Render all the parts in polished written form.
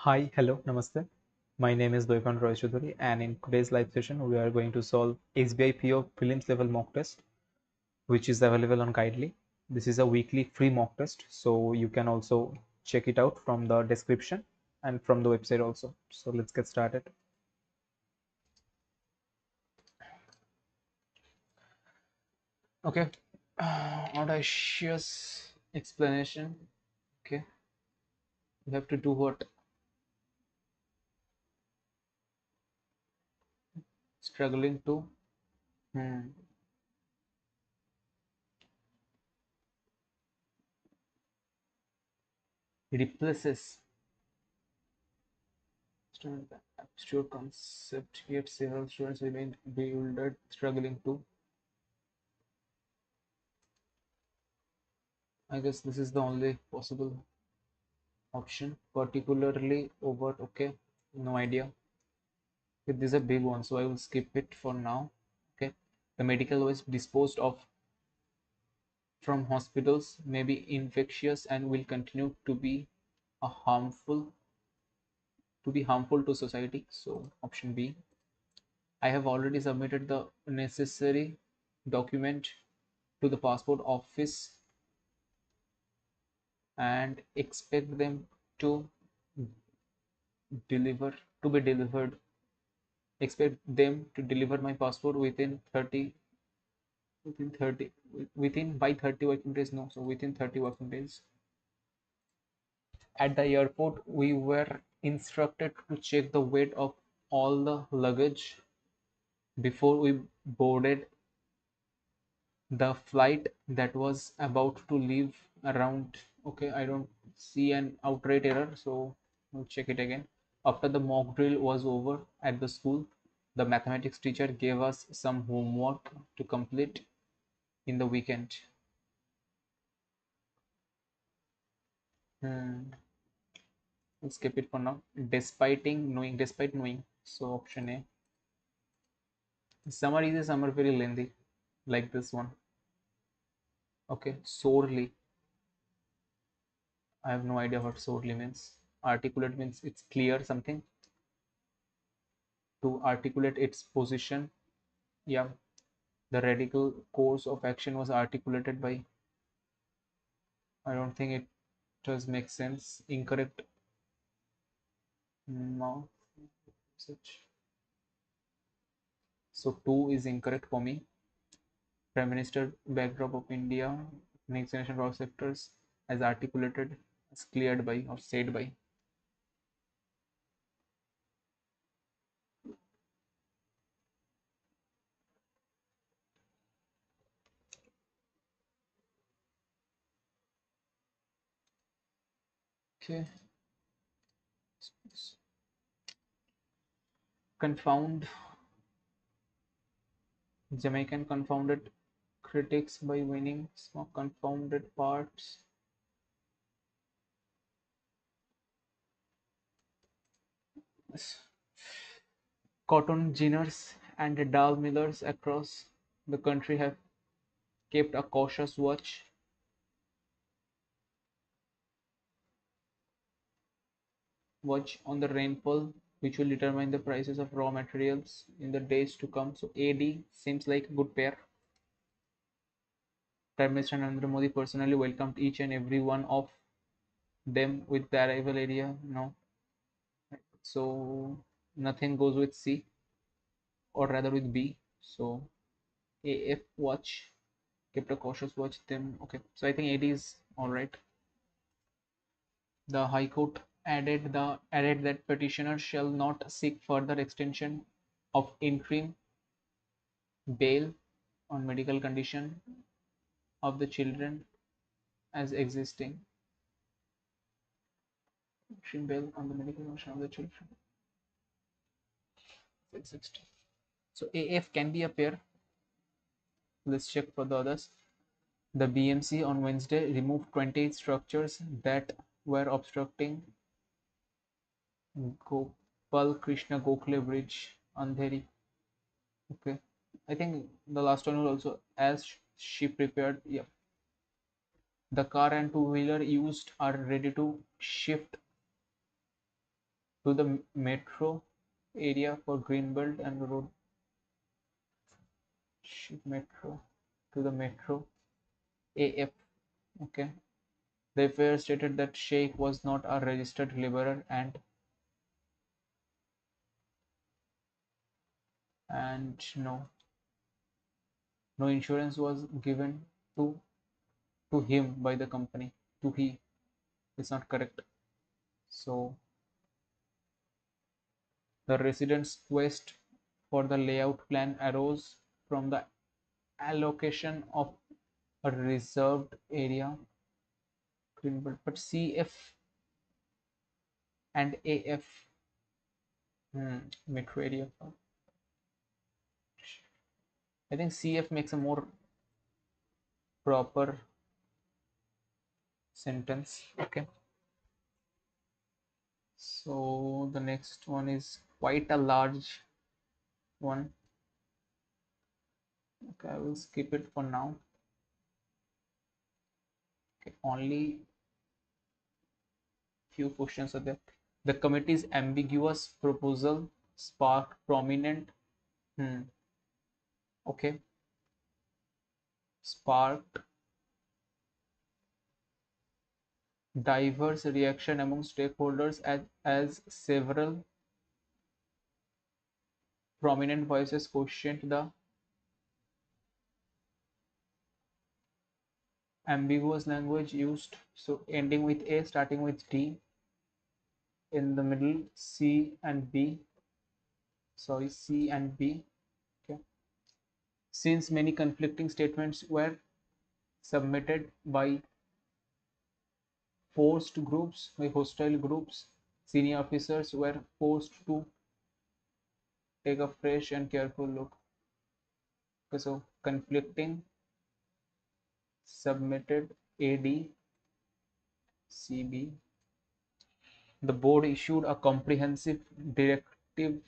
Hi, hello, namaste. My name is Doikon Roy Choudhury, and in today's live session, we are going to solve SBI PO prelims level mock test, which is available on Guidely. This is a weekly free mock test, so you can also check it out from the description and from the website also. So let's get started. Okay, audacious explanation. Okay, you have to do what? Struggling to. Hmm. Replaces student abstract concept, yet several students remain bewildered, struggling to. I guess this is the only possible option. Particularly overt. Okay, no idea. Okay, this is a big one, so I will skip it for now. Okay, the medical waste disposed of from hospitals may be infectious and will continue to be a harmful to society. So option B. I have already submitted the necessary document to the passport office and expect them to deliver to be delivered expect them to deliver my passport within 30 within by 30 working days. No, so within 30 working days. At the airport we were instructed to check the weight of all the luggage before we boarded the flight that was about to leave around. Okay, I don't see an outright error, so we'll check it again. After the mock drill was over at the school, the mathematics teacher gave us some homework to complete in the weekend. Hmm. We'll skip it for now. Despite knowing. So option A. Summary is a summer very lengthy, like this one. Okay, sorely. I have no idea what sorely means. Articulate means it's clear something. To articulate its position. Yeah, the radical course of action was articulated by. I don't think it does make sense. Incorrect. No. Such. So 2 is incorrect for me. Prime Minister backdrop of India, next generation power sectors as articulated, as cleared by or said by. Okay. Confound Jamaican confounded critics by winning some confounded parts. Cotton ginners and dal millers across the country have kept a cautious watch on the rainfall, which will determine the prices of raw materials in the days to come. So AD seems like a good pair. Prime Minister Narendra Modi personally welcomed each and every one of them with the arrival area. No, so nothing goes with C, or rather with B. So AF watch, kept a cautious watch. Them okay. So I think AD is all right. The High Court added that petitioner shall not seek further extension of interim bail on medical condition of the children as existing. Interim bail on the medical condition of the children existing. So AF can be a pair. Let's check for the others. The BMC on Wednesday removed 20 structures that were obstructing Gopal Krishna Gokhale Bridge, Andheri. Okay. I think the last one will also, as she prepared. Yeah. The car and two-wheeler used are ready to shift to the metro area for Greenbelt and road metro to the metro AF. Okay. The affair stated that Sheikh was not a registered laborer and no insurance was given to him by the company. To he is not correct. So the residents' quest for the layout plan arose from the allocation of a reserved area, but CF and AF, metro area. I think CF makes a more proper sentence. Okay. So the next one is quite a large one. Okay, I will skip it for now. Okay, only few questions are there. The committee's ambiguous proposal sparked prominent, okay, sparked diverse reaction among stakeholders as several prominent voices questioned the ambiguous language used. So ending with A, starting with D, in the middle C and B. Sorry, C and B. Okay. Since many conflicting statements were submitted by forced groups, by hostile groups, senior officers were forced to take a fresh and careful look. Okay, so conflicting submitted AD CB. The board issued a comprehensive directive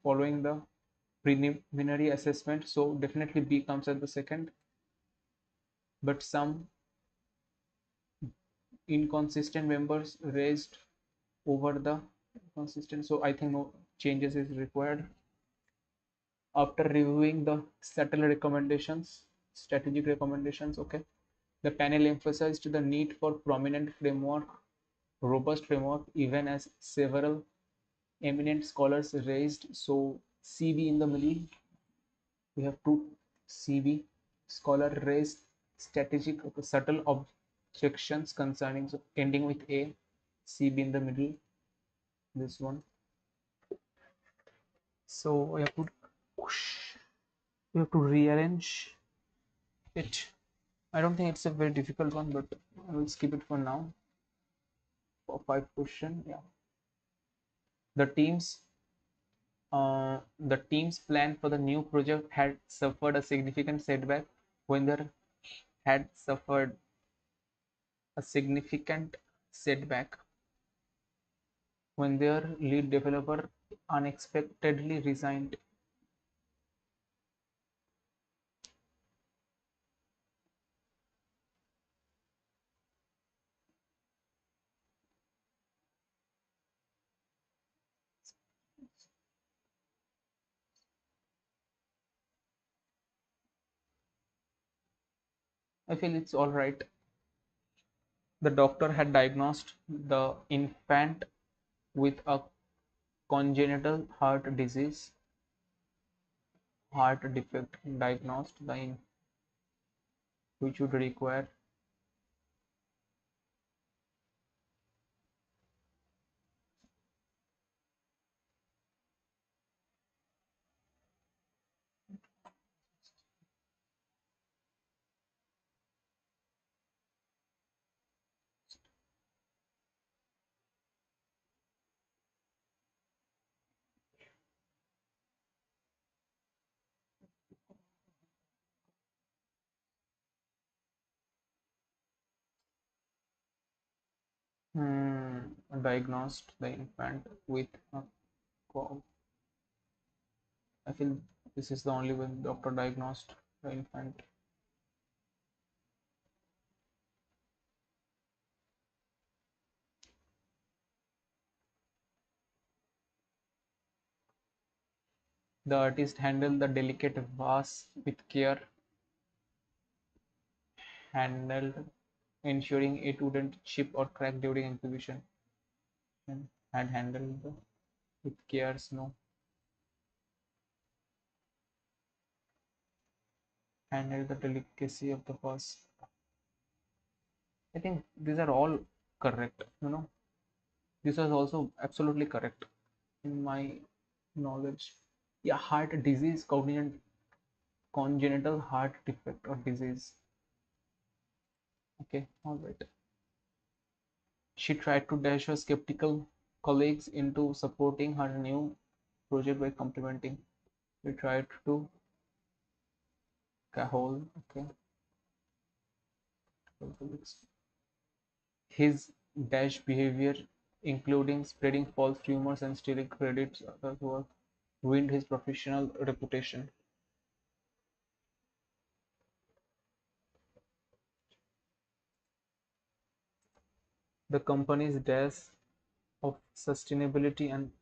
following the preliminary assessment. So definitely B comes at the second, but some inconsistent members raised over the consistent. So I think no changes is required. After reviewing the strategic recommendations, okay, the panel emphasized the need for prominent framework, robust framework, even as several eminent scholars raised. So CB in the middle, we have two CB scholar raised strategic, okay, subtle objections concerning, so ending with A, CB in the middle, this one. So we have to rearrange it. I don't think it's a very difficult one, but I will skip it for now. For 5 question, yeah. The team's plan for the new project had suffered a significant setback when there had suffered a significant setback when their lead developer unexpectedly resigned. I feel it's all right. The doctor had diagnosed the infant with a congenital heart disease, heart defect diagnosed, which would require diagnosed the infant with a cough. I feel this is the only way doctor diagnosed the infant. The artist handled the delicate vase with care, handled ensuring it wouldn't chip or crack during exhibition, and had handled with care snow, handled the delicacy of the vase. I think these are all correct. This was also absolutely correct in my knowledge. Yeah, heart disease, congenital heart defect or disease. Okay, all right. She tried to dash her skeptical colleagues into supporting her new project by complimenting. She tried to cajole, okay, his dash behavior, including spreading false rumors and stealing credits others' work, ruined his professional reputation. The company's dash of sustainability and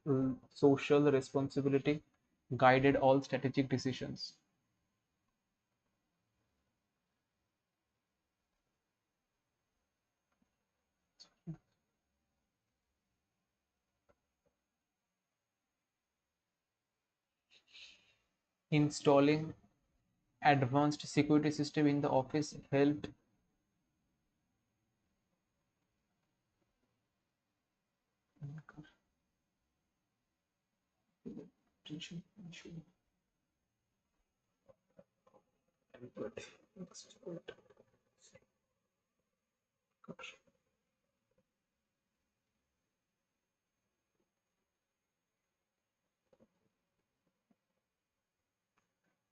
social responsibility guided all strategic decisions. Installing advanced security system in the office helped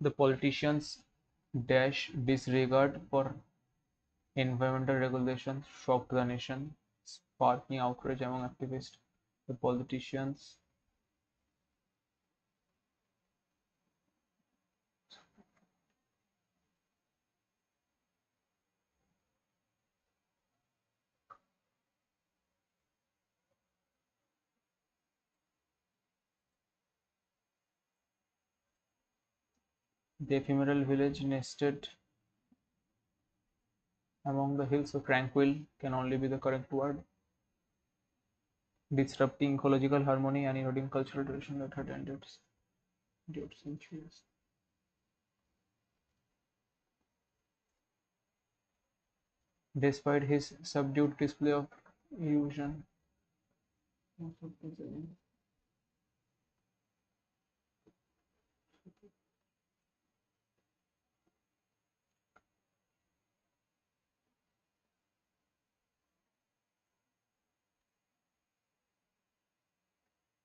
the politicians' dash disregard for environmental regulations shocked the nation, sparking outrage among activists. The politicians, the ephemeral village nested among the hills of tranquil can only be the correct word, disrupting ecological harmony and eroding cultural tradition that had endured centuries. Despite his subdued display of illusion,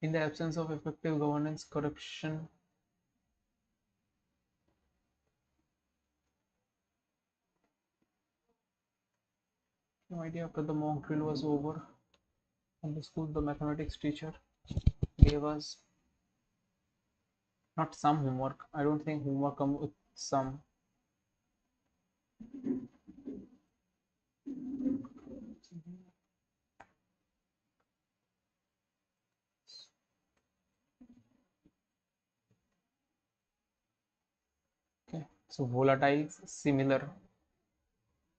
in the absence of effective governance, corruption, no idea after the mock drill was over and the school, the mathematics teacher gave us not some homework. I don't think homework come with some. Okay, so volatile, similar,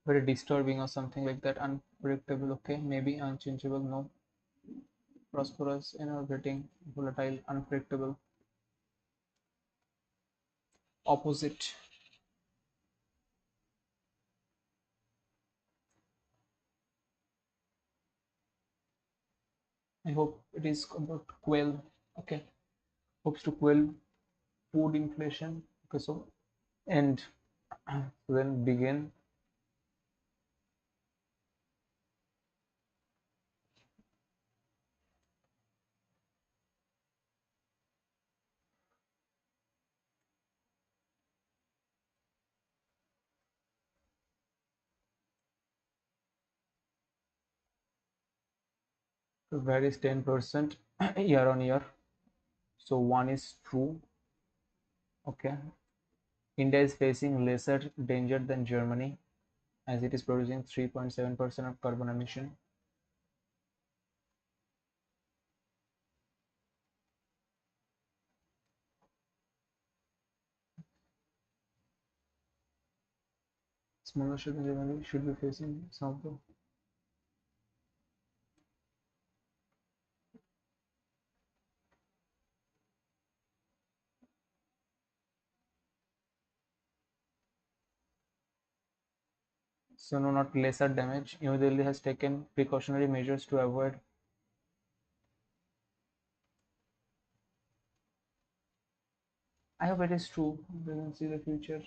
very disturbing or something like that, unpredictable. Okay, maybe unchangeable. No, prosperous, enervating, volatile, unpredictable. Opposite. I hope it is about quell. Okay, hopes to quell food inflation. Okay, so and then begin varies 10% year on year. So one is true. Okay, India is facing lesser danger than Germany as it is producing 3.7% of carbon emission. Smaller shipping generally should be facing some of the. So no, not lesser damage. New Delhi has taken precautionary measures to avoid. I hope it is true. We can see the future.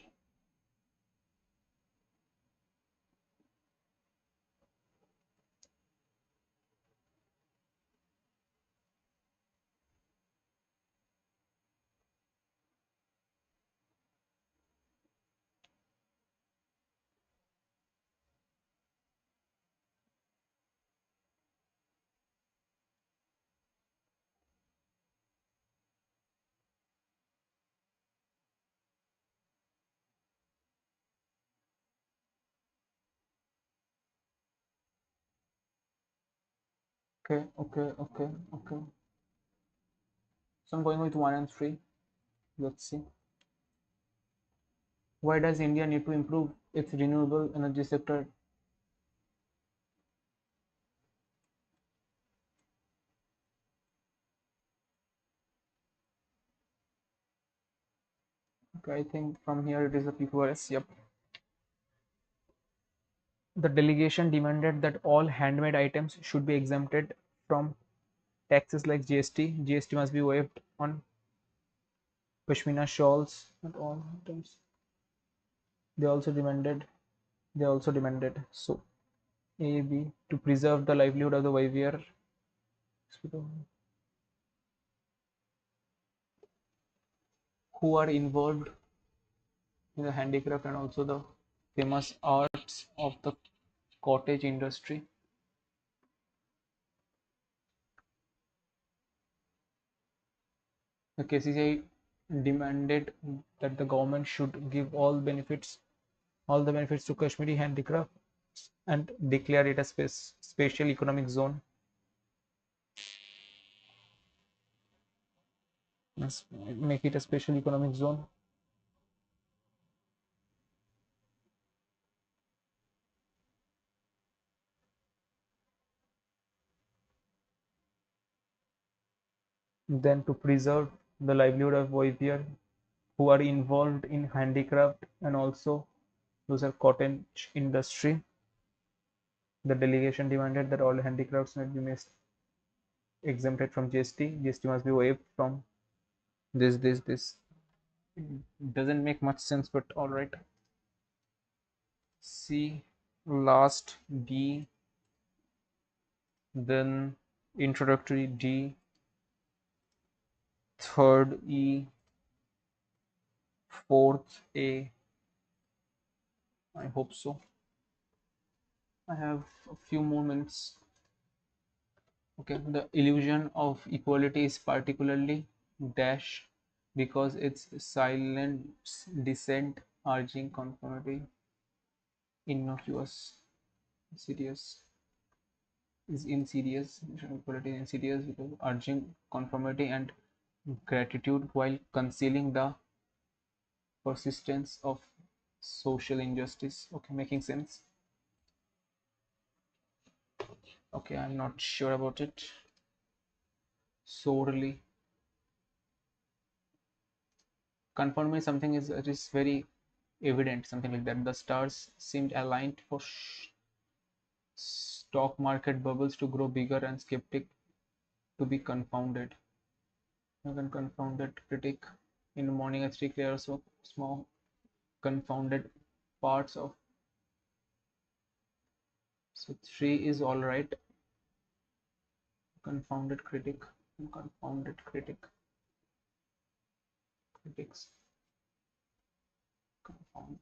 Okay, okay, okay, okay. So I'm going with 1 and 3. Let's see. Why does India need to improve its renewable energy sector? Okay, I think from here it is the P4S. Yep. The delegation demanded that all handmade items should be exempted from taxes like GST. GST must be waived on pashmina shawls and all items. They also demanded. They also demanded. So A, B, to preserve the livelihood of the weaver who are involved in the handicraft and also the famous arts of the cottage industry. The KCCI demanded that the government should give all the benefits to Kashmiri handicraft and declare it a special economic zone. Make it a special economic zone. Then to preserve the livelihood of weaver who are involved in handicraft and also those are cottage industry. The delegation demanded that all handicrafts must be exempted from GST. GST must be waived from this. Doesn't make much sense, but all right. C, last D, then introductory D, third E, fourth A. I hope so. I have a few more minutes. Okay, the illusion of equality is particularly dash because its silent dissent urging conformity innocuous insidious is insidious. Equality is insidious because urging conformity and gratitude while concealing the persistence of social injustice. Okay, making sense. Okay, I'm not sure about it. Sorely. Conformity something is it is very evident, something like that. The stars seemed aligned for stock market bubbles to grow bigger and skeptic to be confounded. Even confounded critic in the morning at 3 clear so small confounded parts of. So 3 is all right. Confounded critic and confounded critics confound.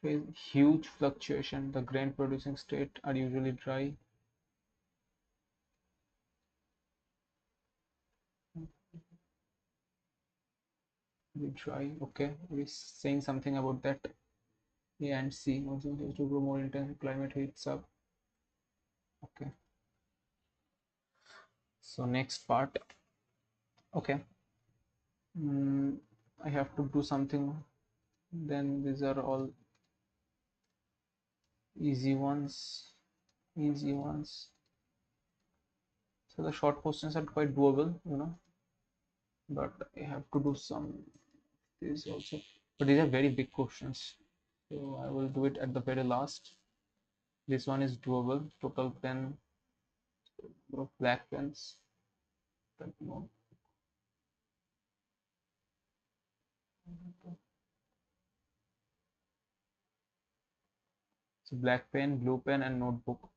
Face huge fluctuation. The grain producing state are usually dry. Dry. Okay, we're saying something about that. A and C. Also to grow more intense, climate heats up. Okay. So next part. Okay. I have to do something. Then these are all easy ones. Easy ones. So the short questions are quite doable, but I have to do some these also. But these are very big questions. So I will do it at the very last. This one is doable. Total pen, number of black pens. No. So black pen, blue pen, and notebook.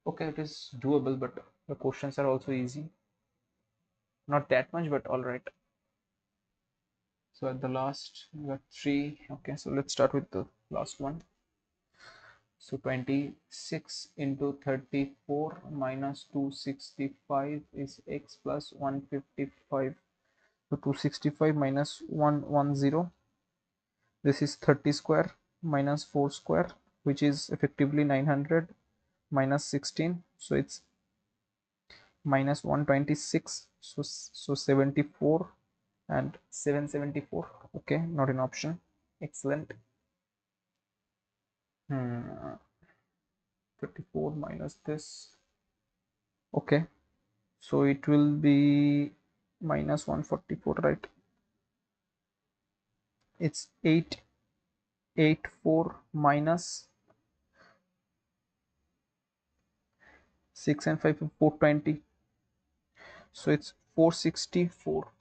Okay, it is doable, but the questions are also easy. Not that much, but all right. So at the last, we got three. Okay, so let's start with the last one. So 26 into 34 minus 265 is x plus 155. So 265 minus 110. This is 30 square minus 4 square, which is effectively 900 minus 16. So it's minus 126. So 74 and 774. Okay, not an option. Excellent. 34 minus this. Okay, so it will be minus 144, right? It's 884 minus 6 and 5 420. So it's 464,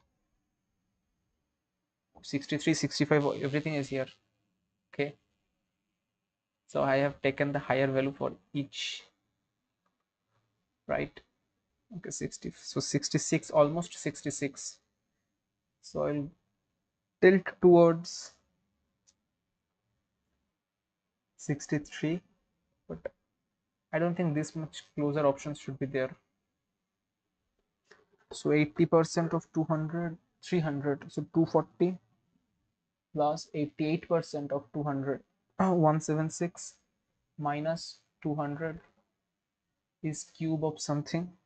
63, 65. Everything is here. Okay, so I have taken the higher value for each, right? Okay, 60. So 66, almost 66. So I'll tilt towards 63, but I don't think this much closer options should be there. So 80% of 200, 300. So 240 plus 88% of 200, 176 minus 200 is cube of something.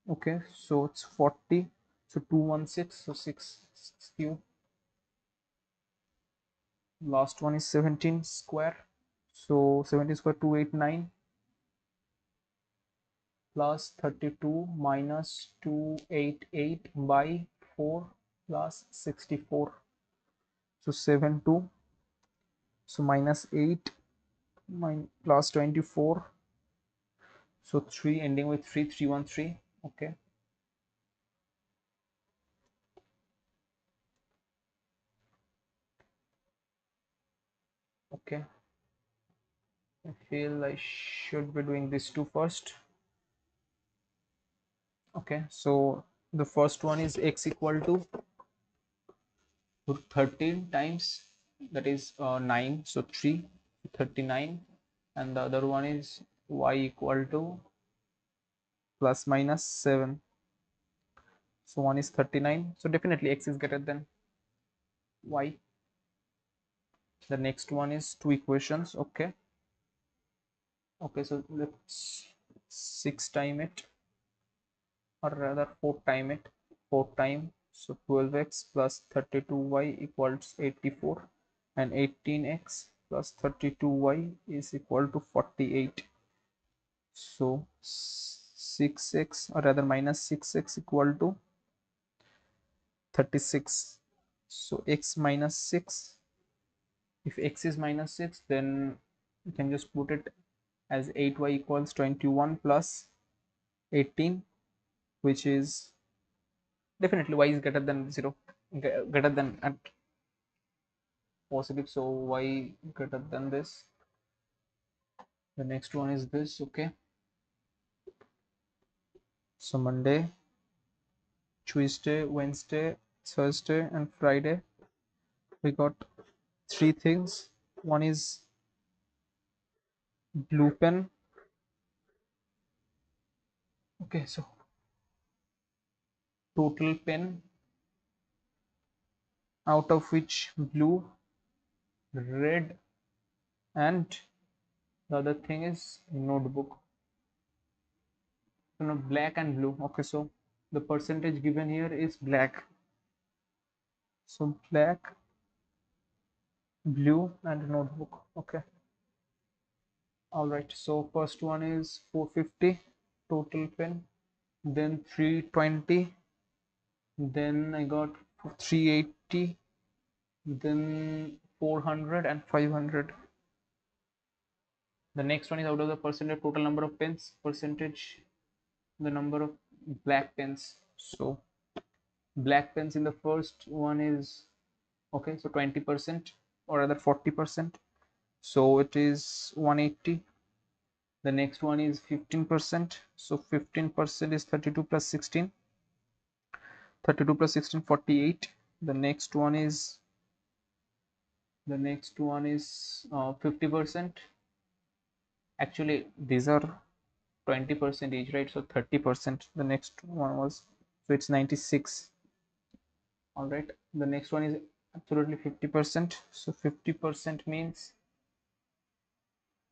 Okay, so it's 40. So 216. So 6 cube. Last one is 17 square. So 17 square 289 plus 32 minus 288 by 4 plus 64. So 72. So minus 8 plus 24. So 3 ending with 3, 313. Okay. Okay. I feel I should be doing this two first. Okay, so the first one is x equal to 13 times, that is 9, so 3, 39, and the other one is y equal to plus minus 7. So one is 39, so definitely x is greater than y. The next one is two equations. Okay, so let's 6 time it, or rather 4 time it. 4 time, so 12x plus 32y equals 84, and 18x plus 32y is equal to 48. So 6x, or rather minus 6x equal to 36. So x minus 6. If x is minus 6, then you can just put it as 8y equals 21 plus 18, which is definitely y is greater than 0, greater than at positive, so y greater than this. The next one is this. Okay, so Monday, Tuesday, Wednesday, Thursday, and Friday, we got three things. One is blue pen. Okay, so total pen out of which blue, red, and the other thing is notebook. So now black and blue. Okay, so the percentage given here is black. So black, blue, and notebook. Okay. All right. So first one is 450 total pen. Then 320. Then I got 380. Then 400 and 500. The next one is out of the percentage total number of pens, percentage the number of black pens. So black pens in the first one is okay, so 20% or rather 40%. So it is 180. The next one is 15%. So 15% is 32 plus 16. 32 plus 16, 48. The next one is 50%. Actually, these are 20% each, right? So 30%. The next one was, so it's 96. All right. The next one is absolutely 50%. So 50% means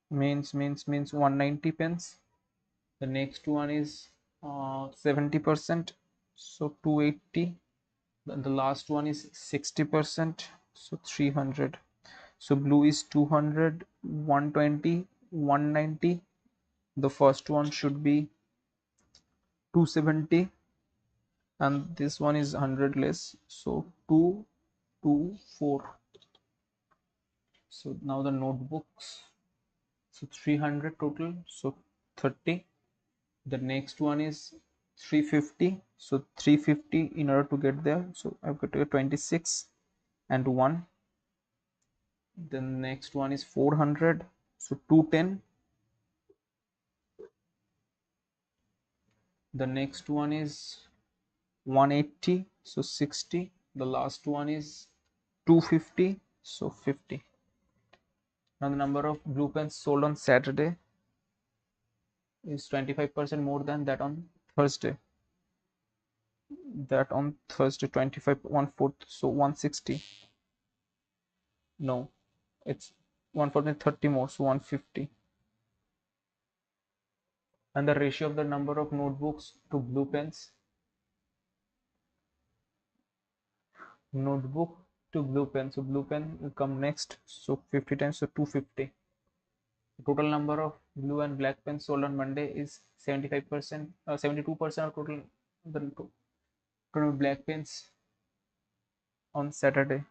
190 pence. The next one is 70%. So 280. The last one is 60%. So 300. So blue is 200, 120, 190. The first one should be 270, and this one is 100 less, so 224. So now the notebooks, so 300 total, so 30. The next one is 350, so 350 in order to get there, so I've got to get 26 and 1. The next one is 400, so 210. The next one is 180, so 60. The last one is 250, so 50. Now the number of blue pens sold on Saturday is 25% more than that on Thursday. That on Thursday 25 1/4, so 160. No, it's 1/4 30 more, so 150. And the ratio of the number of notebooks to blue pens, notebook to blue pen, so blue pen will come next, so 50 times, so 250. The total number of blue and black pens sold on Monday is 75%, 72% of total black pens on Saturday.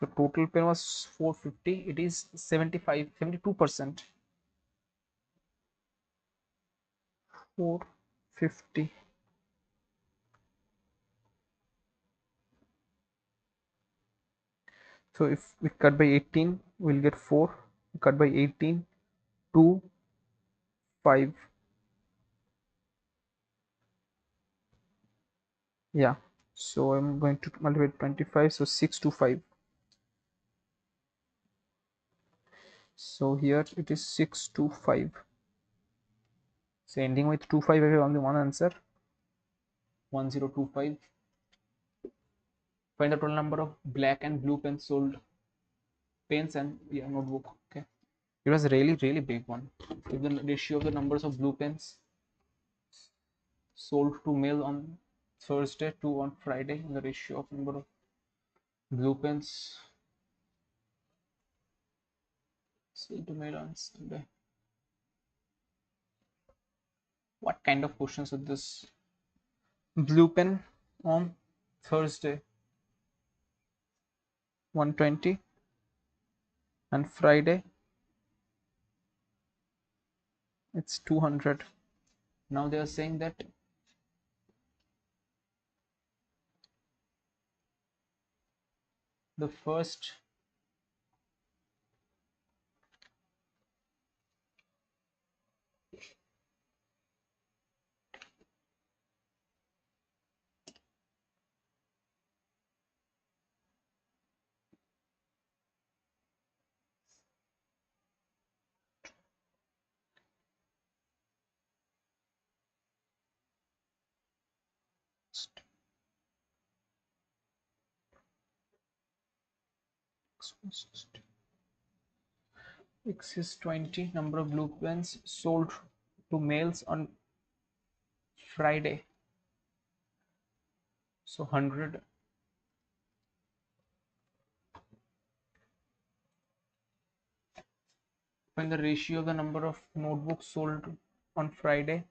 So total pen was 450. It is 75, 72%. 450. So if we cut by 18, we'll get 4. Cut by 18, 2, 5. Yeah. So I'm going to multiply 25. So 6 to 5. So here it is 6 to 5. So ending with 2 5, I have only one answer. 1025. Find the total number of black and blue pens sold. Pens and yeah, notebook. Okay. It was really big one. If the ratio of the numbers of blue pens sold to mail on Thursday to on Friday, and the ratio of number of blue pens sold to mail on Sunday. What kind of questions are this? Blue pen on Thursday 120 and Friday it's 200. Now they are saying that the first X is 20. Number of blue pens sold to males on Friday. So 100. Find the ratio of the number of notebooks sold on Friday.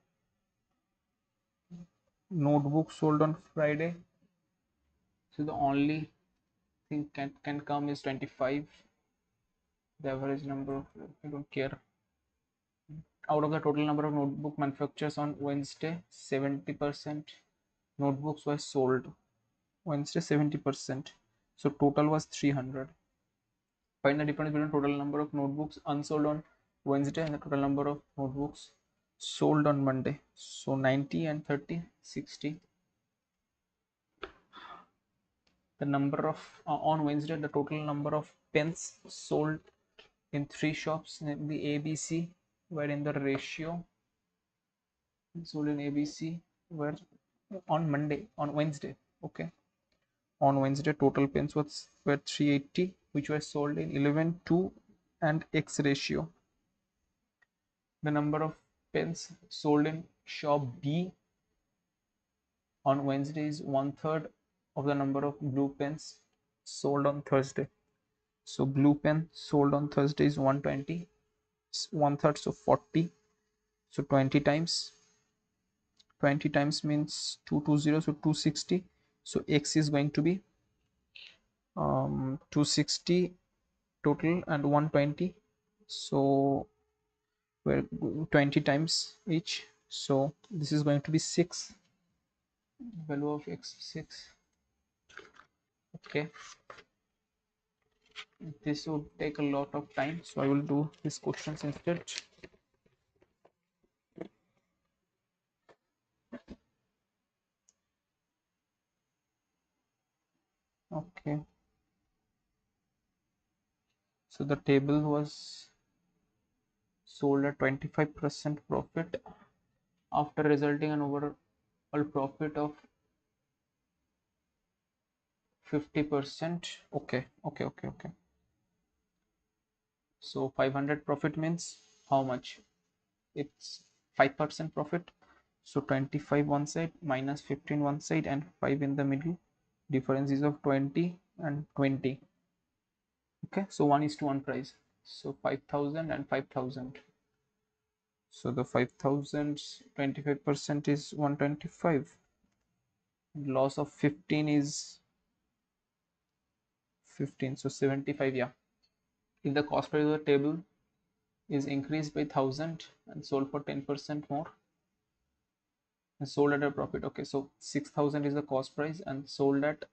Notebooks sold on Friday. So the only thing can come is 25. The average number of, I don't care. Out of the total number of notebook manufacturers on Wednesday, 70% notebooks were sold. Wednesday 70%. So total was 300. Find the difference between total number of notebooks unsold on Wednesday and the total number of notebooks sold on Monday. So 90 and 30, 60. The number of on Wednesday, the total number of pens sold in 3 shops, namely ABC, were in the ratio sold in ABC were on Wednesday. Okay. On Wednesday, total pens were 380, which were sold in 11, 2, and X ratio. The number of pens sold in shop B on Wednesday is 1/3 of the number of blue pens sold on Thursday. So blue pen sold on Thursday is 120, 1/3, so 40. So 20 times means 220, so 260. So X is going to be 260 total and 120. So we're 20 times each. So this is going to be 6. Value of X 6. Okay. This would take a lot of time, so I will do these questions instead. Okay. So the table was sold at 25% profit after resulting in overall profit of 50%. Okay. So 500 profit means how much? It's 5% profit. So 25 one side minus 15 one side and 5 in the middle. Difference is of 20 and 20. Okay, so 1:1 price. So 5,000 and 5,000. So the 5,000 25% is 125. Loss of 15 is 15, so 75. Yeah, if the cost price of the table is increased by 1,000 and sold for 10% more and sold at a profit. Okay, so 6,000 is the cost price and sold at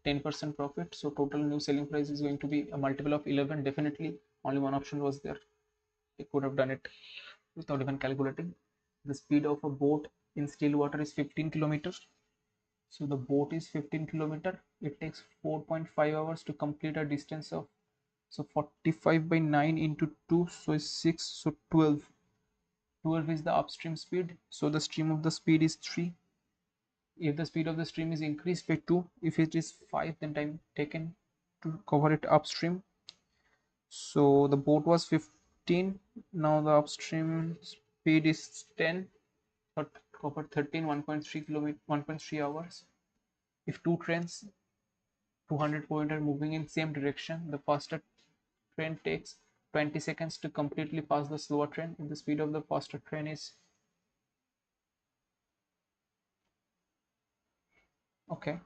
10% profit. So total new selling price is going to be a multiple of 11. Definitely only one option was there. They could have done it without even calculating. The speed of a boat in still water is 15 kilometers. So the boat is 15 kilometer. It takes 4.5 hours to complete a distance of, so 45 by 9 into 2, so is 6, so 12. 12 is the upstream speed. So the stream of the speed is 3. If the speed of the stream is increased by 2, if it is 5, then time taken to cover it upstream. So the boat was 15. Now the upstream speed is 10. But cover 13, 1.3 kilometer, 1.3 hours. If two trains 200 km moving in same direction, the faster train takes 20 seconds to completely pass the slower train. If the speed of the faster train is okay.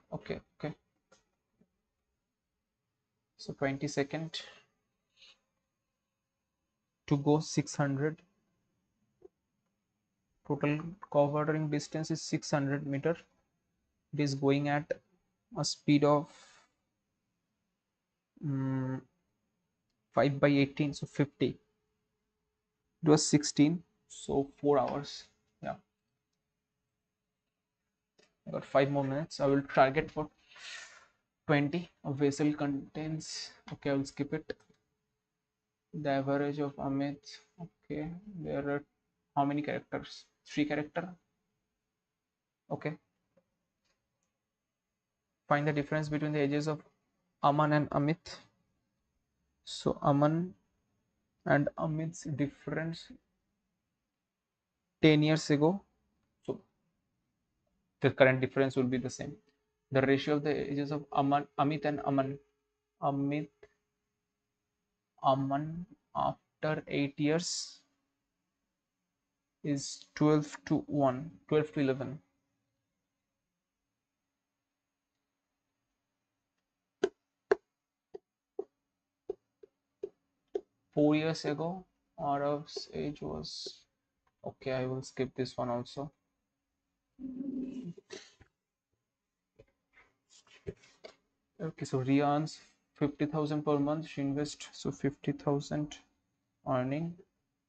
So 20 seconds to go 600. Total covering distance is 600 meter. It is going at a speed of 5 by 18, so 50. It was 16, so 4 hours. Yeah, I got 5 more minutes. I will target for 20. A vessel contains, okay, I will skip it. The average of Amit. Okay, there are how many characters? 3 character. Okay. Find the difference between the ages of Aman and Amit. So Aman and Amit's difference 10 years ago. So the current difference will be the same. The ratio of the ages of Amit and Amit, Aman after 8 years is 12 to 1, 12 to 11. 4 years ago, Arav's age was, okay, I will skip this one also. Okay, so Riya earns 50,000 per month. She invests, so 50,000 earning,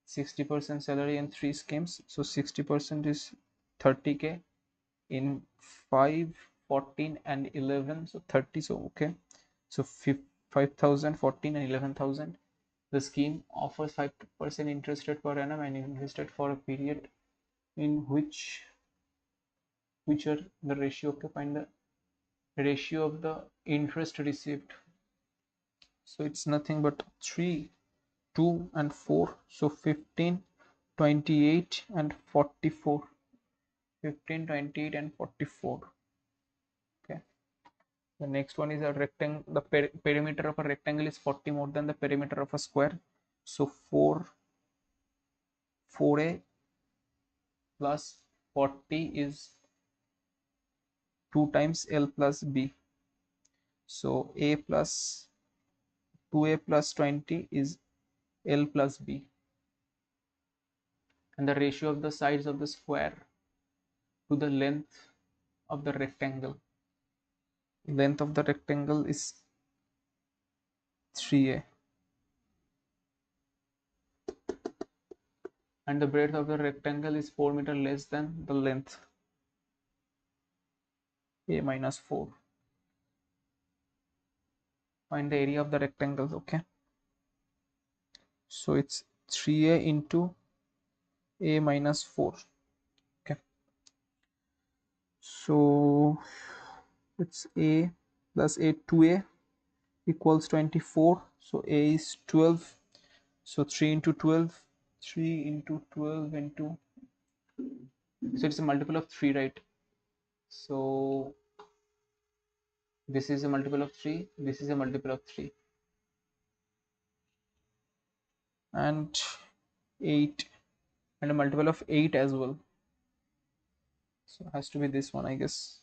60% salary in 3 schemes. So 60% is 30k in 5, 14 and 11. So 30. So okay. So 5,000, 14 and 11,000. The scheme offers 5% interest rate per annum and invested for a period in which are the ratio. Okay, find the ratio of the interest received. So it's nothing but 3, 2 and 4. So 15, 28 and 44. 15, 28 and 44. Okay. The next one is a rectangle. The perimeter of a rectangle is 40 more than the perimeter of a square. So 4a plus 40 is 2 times L plus B. So a plus 2a plus 20 is L plus B. And the ratio of the sides of the square to the length of the rectangle. Length of the rectangle is 3a. And the breadth of the rectangle is 4 meter less than the length, a minus 4. Find the area of the rectangle. Okay, so it's 3a into a minus 4. Okay, so it's a plus a, 2a equals 24. So a is 12. So 3 into 12, 3 into 12 into, so it's a multiple of 3, right? So this is a multiple of 3, this is a multiple of 3, and 8, and a multiple of 8 as well. So it has to be this one, I guess.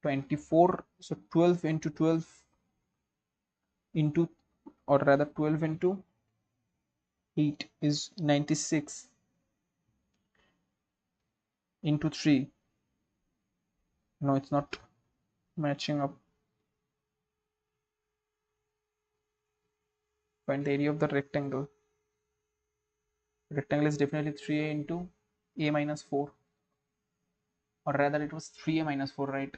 24. So 12 into 12 into, or rather 12 into 8 is 96 into 3. No, it's not matching up. Find the area of the rectangle. Rectangle is definitely 3a into a minus 4, or rather it was 3a minus 4, right?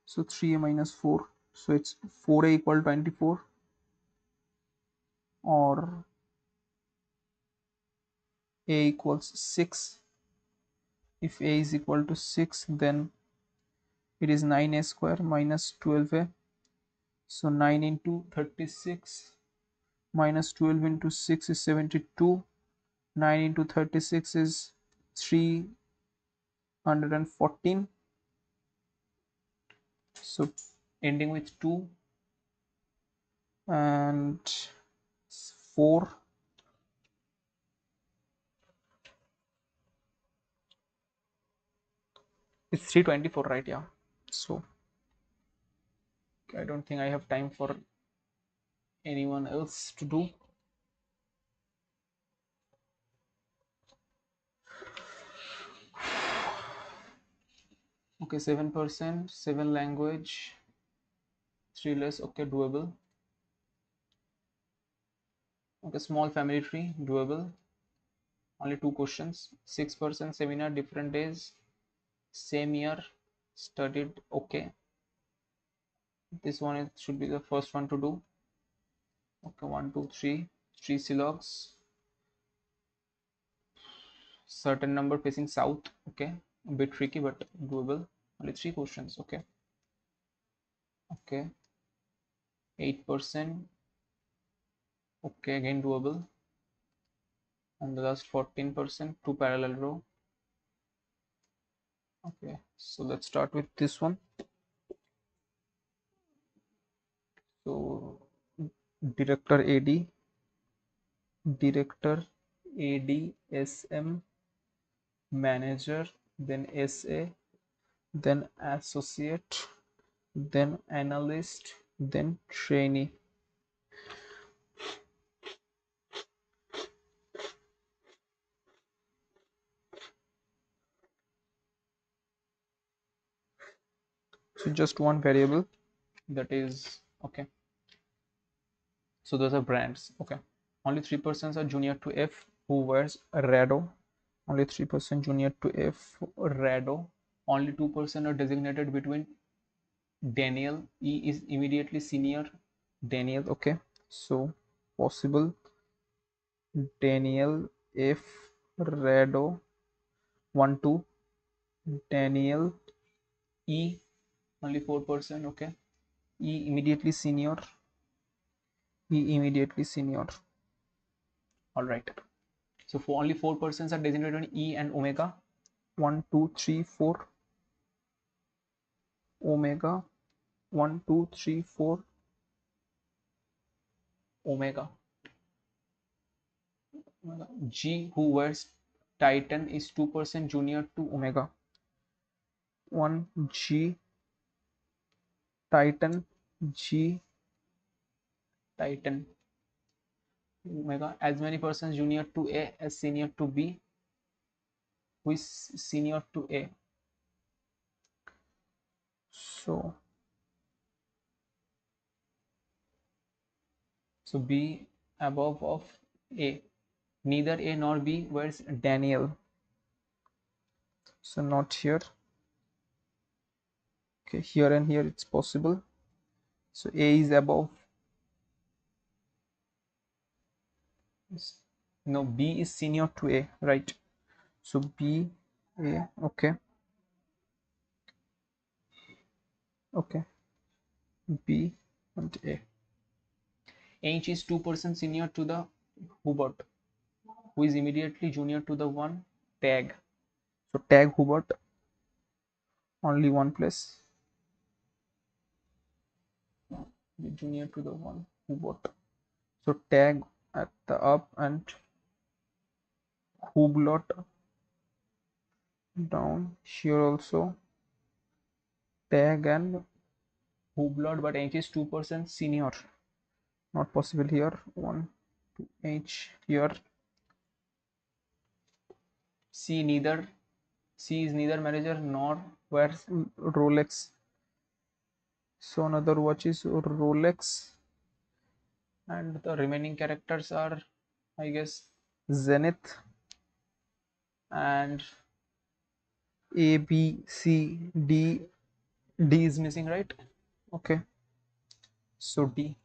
So 3a minus 4, so it's 4a equal 24, or a equals 6. If a is equal to 6, then it is 9a square minus 12a. So 9 into 36 minus 12 into 6 is 72. 9 into 36 is 314. So ending with 2 and 4. It's 324, right? Yeah. So I don't think I have time for anyone else to do. Okay, 7%, 7 language, 3 less. Okay, doable. Okay, small family tree, doable. Only 2 questions. 6% seminar, different days, same year, studied. Okay, this one should be the first one to do. Okay, 1, 2, 3, 3 silogs, certain number facing south. Okay, a bit tricky but doable. Only 3 questions. Okay, okay. 8%. Okay, again doable. And the last 14%, two parallel row. Okay, so let's start with this one. So director AD, SM, manager, then SA, then associate, then analyst, then trainee. So just one variable, that is okay. So those are brands. Okay, only 3% are junior to F who wears Rado. Only 3% junior to F Rado. Only 2% are designated between Daniel. E is immediately senior Daniel. Okay, so possible Daniel F Rado 1 2 Daniel E only 4%. Okay, E immediately senior. E immediately senior. All right. So for only 4% are designated on E and omega. 1 2 3 4 omega. 1 2 3 4 omega. G who wears Titan is 2% junior to omega. 1 G Titan G Titan omega. As many persons junior to A as senior to B, who is senior to A. So B above of A. Neither A nor B wears Daniel. So not here. Okay, here and here it's possible. So A is above. No, B is senior to A, right? So B, A, okay. Okay, B and A. H is 2% senior to the Hubert, who is immediately junior to the one tag. So tag Hubert, only one place. Junior to the one Hubert. So tag at the up and Hublot down here also. Tag and Hublot, but H is 2% senior. Not possible here. 1 2 H here. C is neither manager nor wears Rolex. So another watch is Rolex, and the remaining characters are, I guess, Zenith and A, B, C, D. D is missing, right? Okay. So D.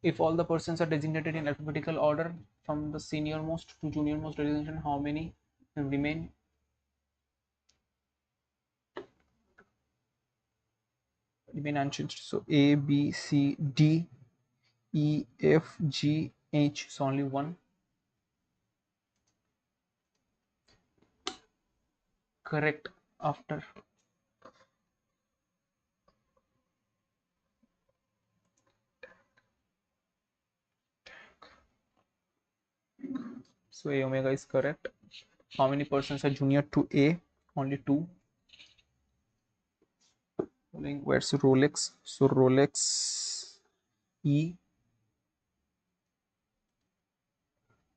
If all the persons are designated in alphabetical order from the senior-most to junior-most designation, how many remain? Remain unchanged. So A, B, C, D, E, F, G, H. So only one. Correct after. So A omega is correct. How many persons are junior to A? Only 2. Where's Rolex? So Rolex E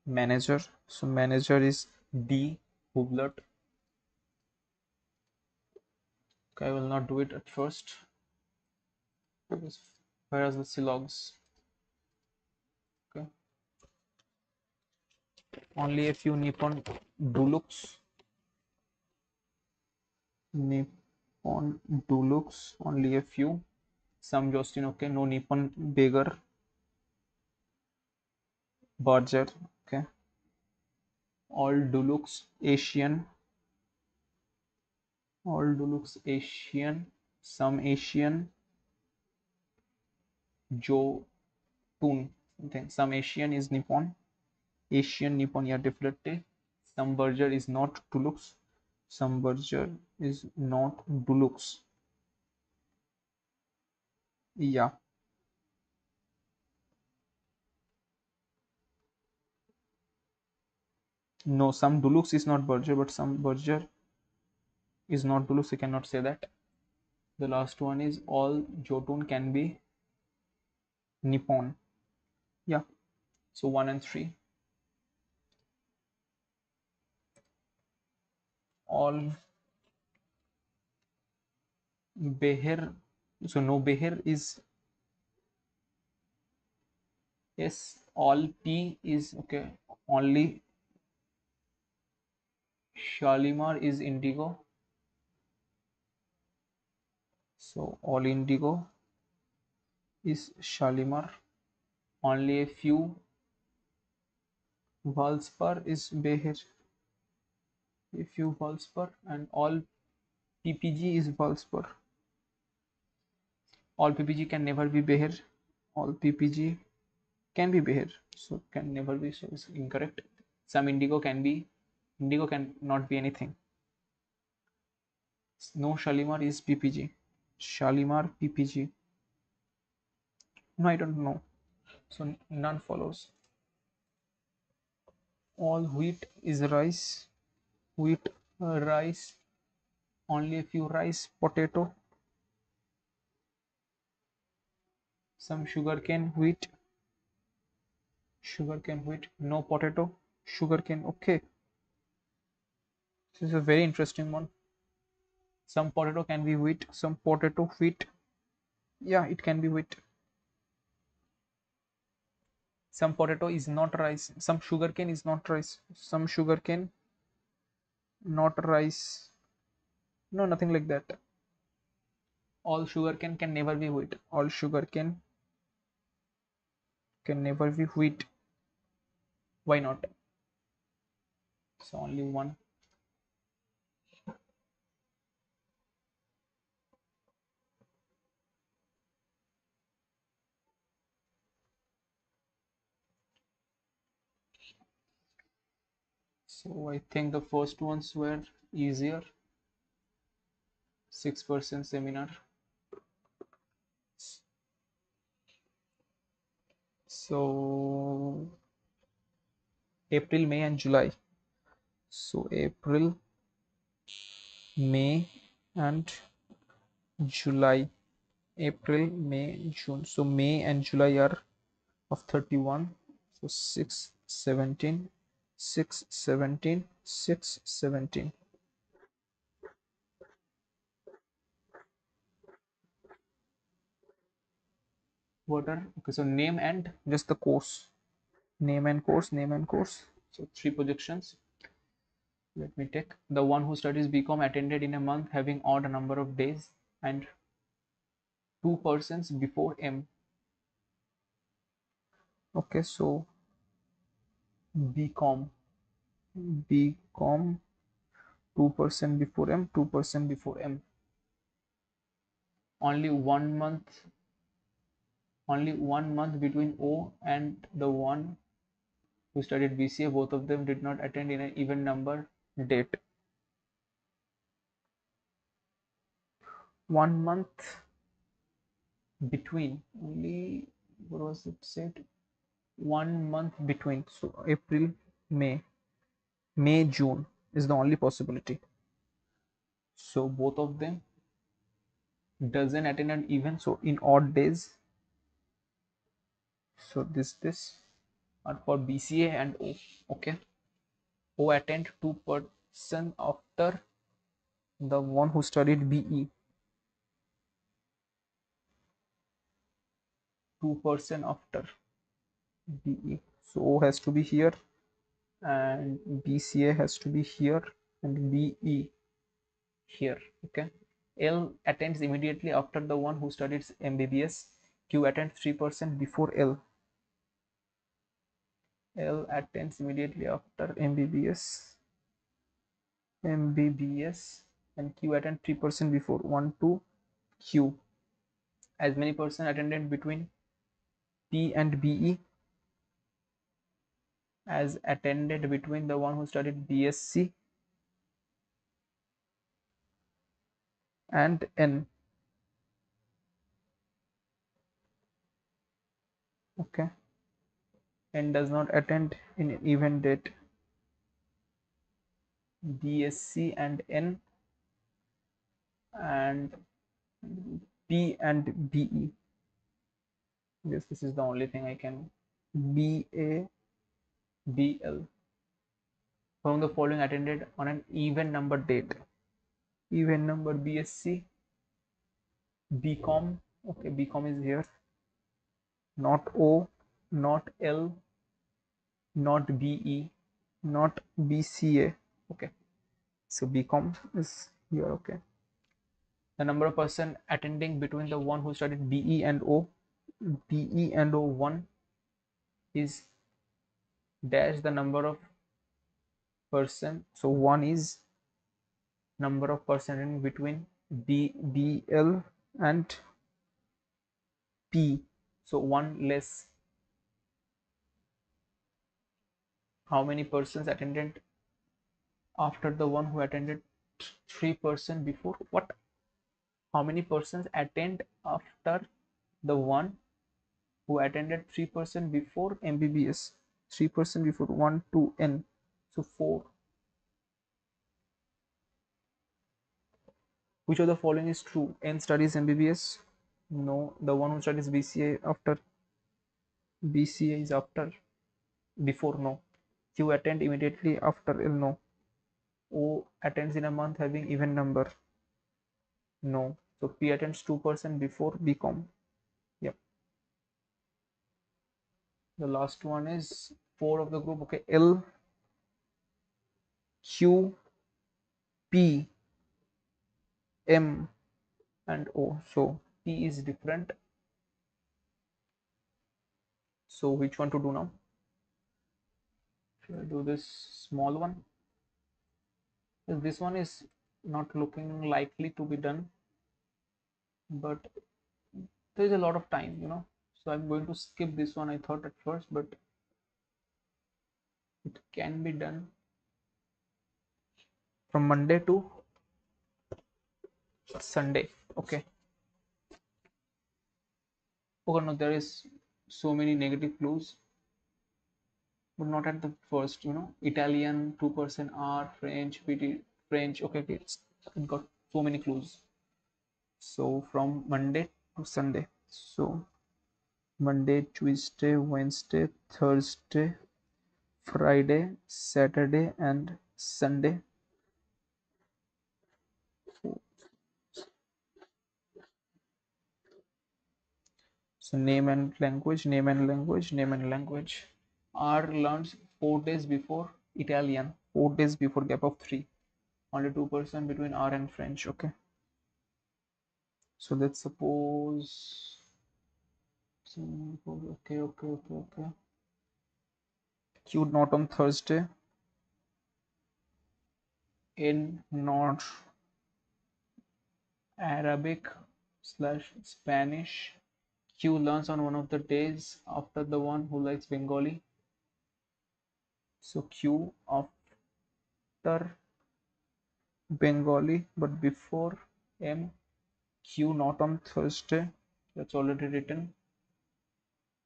manager. So manager is D Hublot. Okay, I will not do it at first. Where are the C logs? Okay. Only a few Nippon Dulux. Nippon Dulux. Only a few. Some Justin. Okay. No Nippon Beggar. Barger. Okay. All Dulux Asian. All Dulux Asian. Some Asian. Joe Jotun. Then some Asian is Nippon. Asian Nippon, yeah, definitely. Some Berger is not Dulux. Some Berger is not Dulux. Yeah. No, some Dulux is not Berger, but some Berger is not Dulux. You cannot say that. The last one is all Jotun can be Nippon. Yeah. So 1 and 3. All Beher. So no Beher is yes. All P is okay. Only Shalimar is indigo. So all indigo is Shalimar. Only a few Valspar is Beher. A few Valspar and all PPG is Valspar. All PPG can never be Beher. All PPG can be Beher. So can never be, so it's incorrect. Some indigo can be, indigo can not be anything. No Shalimar is PPG. Shalimar PPG. No, I don't know. So none follows. All wheat is rice. Wheat, rice. Only a few rice, potato. Some sugarcane, wheat. Sugarcane, wheat. No potato. Sugarcane. Okay. This is a very interesting one. Some potato can be wheat. Some potato wheat. Yeah, it can be wheat. Some potato is not rice. Some sugarcane is not rice. Some sugarcane not rice. No, nothing like that. All sugarcane can never be wheat. All sugarcane can never be wheat. Why not? So only one. So I think the first ones were easier. 6% seminar. So April, May, and July. So April, May, and July. April, May, June. So May and July are of 31. So 6, 17, 6, 17, 6, 17. What are okay? So name and just the course. Name and course, name and course. So three projections. Let me take the one who studies BCom attended in a month having odd number of days and two persons before M. Okay, so BCom, BCom, 2% before M, 2% before M. Only 1 month, only 1 month between O and the one who studied BCA. Both of them did not attend in an even number date. 1 month between, only what was it said? 1 month between. So April, May, May, June is the only possibility. So both of them doesn't attend an event. So in odd days. So this are for BCA and O. Okay. O attend 2% after the one who studied BE. 2% after BE. So O has to be here and BCA has to be here and BE here. Okay. L attends immediately after the one who studies MBBS. Q attends 3% before L. L attends immediately after MBBS. MBBS and Q attend 3% before 1 to Q. As many person attended between P and BE as attended between the one who studied BSc and N. Okay. N does not attend in an event date. BSc and N and P and BE. Yes, this is the only thing I can. BA, BL. From the following attended on an even number date. Even number BSc, BCom. Okay, BCom is here. Not O, not L, not BE, not BCA. Okay, so BCom is here. Okay, the number of person attending between the one who studied BE and O, BE and O 1 is dash the number of person. So 1 is number of person in between BL and P. So 1 less. How many persons attended after the one who attended 3% before? What? How many persons attend after the one who attended 3% before MBBS? 3% before 1 to N. So 4. Which of the following is true? N studies MBBS? No. The one who studies BCA after BCA is after. Before? No. Q attend immediately after L? No. O attends in a month having even number? No. So P attends 2% before BCom. Yep. The last one is 4 of the group. Okay. L, Q, P, M and O. So P is different. So which one to do now? Should I do this small one? This one is not looking likely to be done, but there is a lot of time, so I'm going to skip this one. I thought at first, but it can be done from Monday to Sunday. Okay. Okay, no, there is so many negative clues, but not at the first. Italian 2% R, French PT, French. Okay, it got so many clues. So from Monday to Sunday. So Monday, Tuesday, Wednesday, Thursday, Friday, Saturday, and Sunday. So name and language, name and language, name and language. R learns 4 days before Italian, 4 days before, gap of 3. Only 2% between R and French. Okay. So let's suppose. Okay. Q not on Thursday. In not Arabic / Spanish. Q learns on one of the days after the one who likes Bengali. So Q after Bengali but before M. Q not on Thursday. That's already written.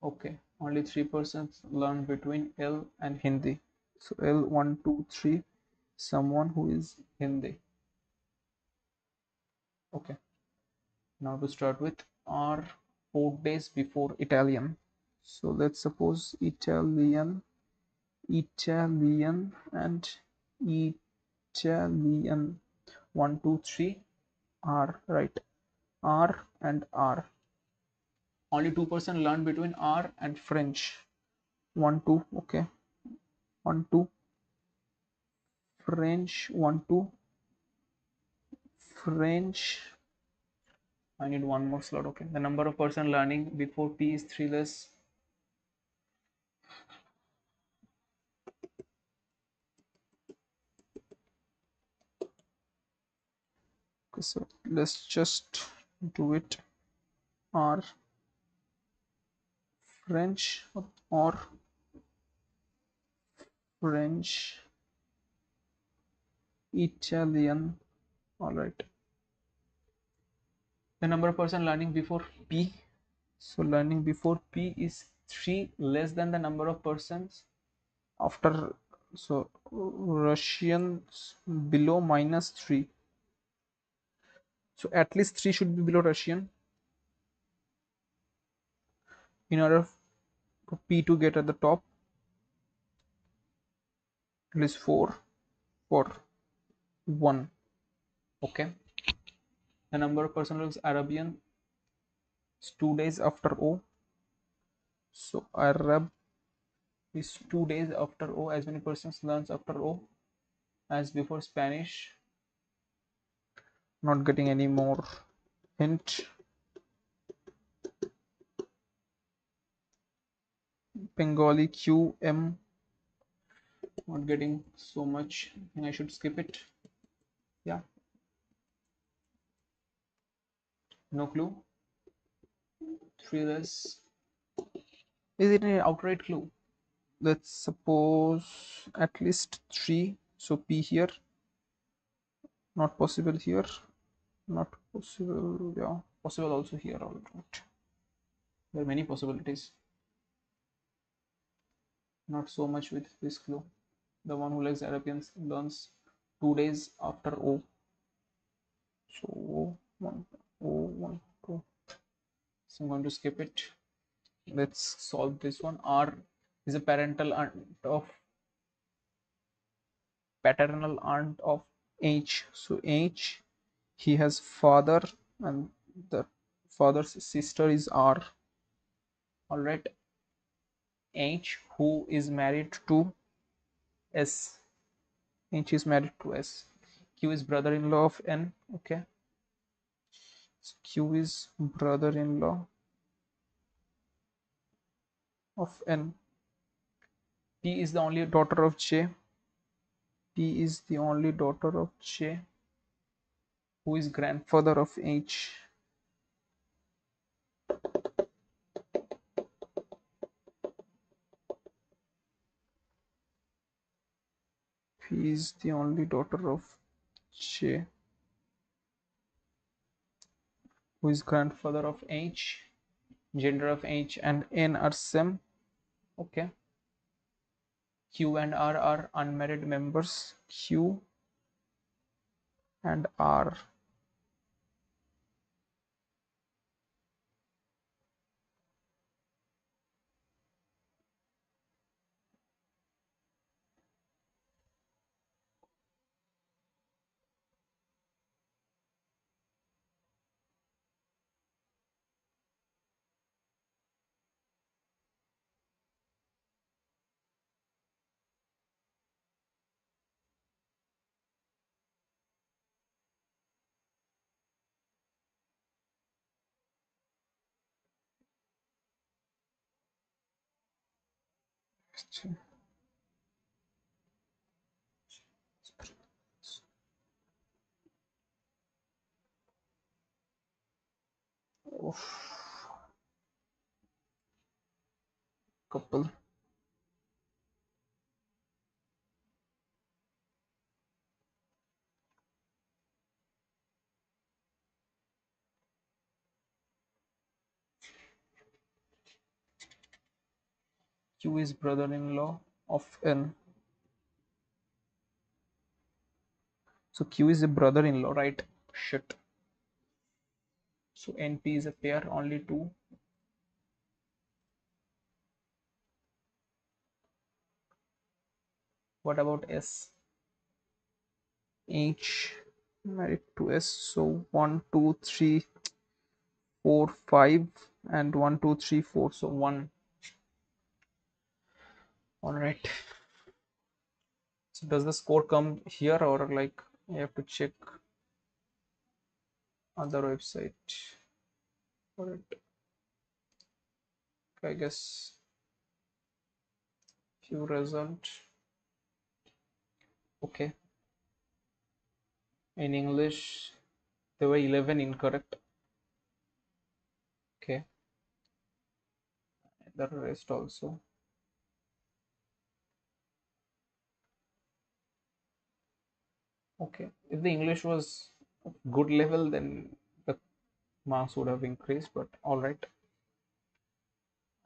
Okay. Only 3% learn between L and Hindi. So L 1, 2, 3. Someone who is Hindi. Okay. Now to start with R 4 days before Italian. So let's suppose Italian and Italian 1, 2, 3 R, right? R and R. Only 2% learn between R and French. 1, 2. Okay. 1, 2. French 1, 2. French. I need one more slot. Okay. The number of person learning before P is 3 less. Okay, so let's just do it. R French or French, Italian. All right. The number of person learning before P. So learning before P is 3 less than the number of persons after. So Russians below -3. So at least 3 should be below Russian in order for P to get at the top. At least 4 for 1. Okay. The number of person looks Arabian. It's 2 days after O. So Arab Is 2 days after O. As many persons learns after O as before Spanish. not getting any more hint. Bengali QM. Not getting so much. I think I should skip it. Yeah. No clue. 3 less. Is it an outright clue? Let's suppose at least 3. So P here. Not possible here. Not possible. Yeah. Possible also here. All right. There are many possibilities. Not so much with this clue. The one who likes Arabians learns 2 days after O. So O1, O1, 2. So I'm going to skip it. Let's solve this one. R is a paternal aunt of H. So H, he has father, and the father's sister is R. all right. H who is married to S. H is married to S. Q is brother-in-law of N. Okay. So Q is brother-in-law of N. P is the only Daughter of J. P is the only daughter of J. who is grandfather. Father of H. P is the only daughter of J. Who is grandfather of H. Gender of H. And N are same. Okay. Q and R are unmarried Members Q and R. Couple. Q is brother-in-law Of N. So Q is a brother-in-law, right? Shit. so NP is a pair, only two. What about S? H married to S. So 1, 2, 3, 4, 5, and 1, 2, 3, 4. So one. All right. So does the score come here or like you have to check other website? All right. I guess few result. Okay. In English, there were 11 incorrect. Okay. the rest also. Okay, if the English was good level, then the marks would have increased, but all right.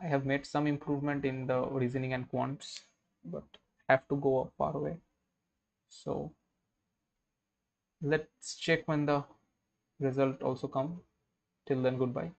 I have made some improvement in the reasoning and quants, but have to go far away. So let's check when the result also come. Till then, goodbye.